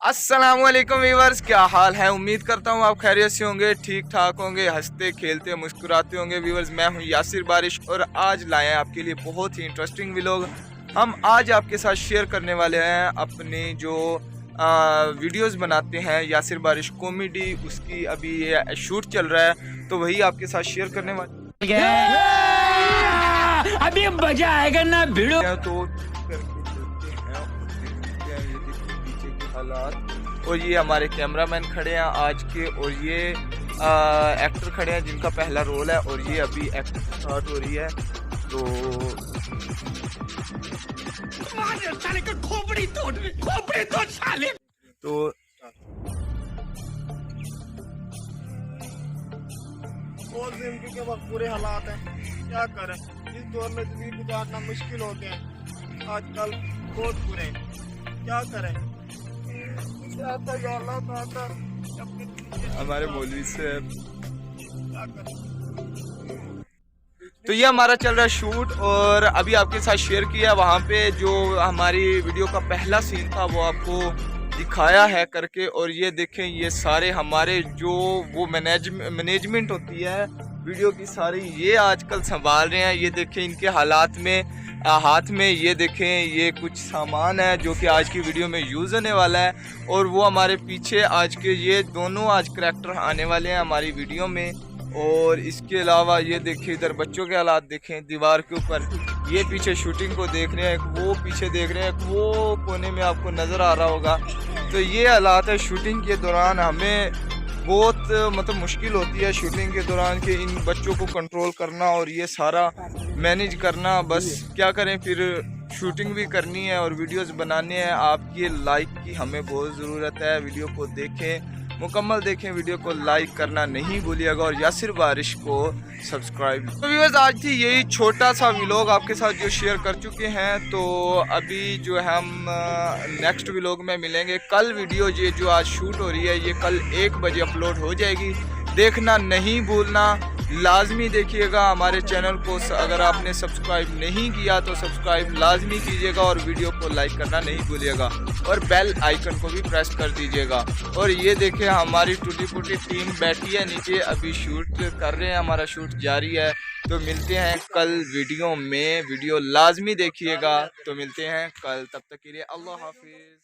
अस्सलामुअलैकुम व्यूअर्स, क्या हाल है। उम्मीद करता हूँ आप खैरियत से होंगे, ठीक ठाक होंगे, हंसते खेलते मुस्कुराते होंगे। व्यूअर्स, मैं हूँ यासिर बारिश और आज लाए हैं आपके लिए बहुत ही इंटरेस्टिंग व्लॉग। हम आज आपके साथ शेयर करने वाले हैं अपनी जो वीडियोस बनाते हैं यासिर बारिश कॉमेडी, उसकी अभी ये शूट चल रहा है तो वही आपके साथ शेयर करने वाले अभी मजा आएगा ना भिड़ो। तो करके देखते हैं और देखते हैं ये देखिए पीछे के हालात। और ये हमारे कैमरामैन खड़े हैं आज के, और ये एक्टर खड़े हैं जिनका पहला रोल है और ये अभी एक्टिंग स्टार्ट हो रही है। तो साले का खोपड़ी तोड़ साले। तो और जिंदगी के वक्त बुरे हालात हैं, क्या करें। इस दौर में जिंदगी गुजारना मुश्किल हो गया है, आजकल बहुत बुरे हैं, क्या करें। हमारे मौलवी से क्या करें। तो ये हमारा चल रहा है शूट और अभी आपके साथ शेयर किया वहाँ पे जो हमारी वीडियो का पहला सीन था वो आपको दिखाया है करके। और ये देखें ये सारे हमारे जो वो मैनेजमेंट होती है वीडियो की सारी, ये आजकल संभाल रहे हैं। ये देखें इनके हालात में हाथ में ये देखें ये कुछ सामान है जो कि आज की वीडियो में यूज़ होने वाला है। और वो हमारे पीछे आज के ये दोनों आज करैक्टर आने वाले हैं हमारी वीडियो में। और इसके अलावा ये देखिए इधर बच्चों के हालात देखें दीवार के ऊपर, ये पीछे शूटिंग को देख रहे हैं, वो पीछे देख रहे हैं, वो कोने में आपको नज़र आ रहा होगा। तो ये हालात है शूटिंग के दौरान। हमें बहुत मतलब मुश्किल होती है शूटिंग के दौरान कि इन बच्चों को कंट्रोल करना और ये सारा मैनेज करना। बस क्या करें, फिर शूटिंग भी करनी है और वीडियोस बनाने हैं। आपकी लाइक की हमें बहुत ज़रूरत है। वीडियो को देखें, मुकम्मल देखें, वीडियो को लाइक करना नहीं भूलिएगा और यासिर बारिश को सब्सक्राइब। तो व्यूअर्स, आज थी यही छोटा सा व्लॉग आपके साथ जो शेयर कर चुके हैं। तो अभी जो है हम नेक्स्ट व्लॉग में मिलेंगे। कल वीडियो ये जो आज शूट हो रही है ये कल 1 बजे अपलोड हो जाएगी, देखना नहीं भूलना, लाजमी देखिएगा हमारे चैनल को। अगर आपने सब्सक्राइब नहीं किया तो सब्सक्राइब लाजमी कीजिएगा और वीडियो को लाइक करना नहीं भूलिएगा और बेल आइकन को भी प्रेस कर दीजिएगा। और ये देखिए हमारी टूटी फूटी टीम बैठी है नीचे, अभी शूट कर रहे हैं, हमारा शूट जारी है। तो मिलते हैं कल वीडियो में, वीडियो लाजमी देखिएगा। तो मिलते हैं कल, तब तक के लिए अल्लाह हाफिज़।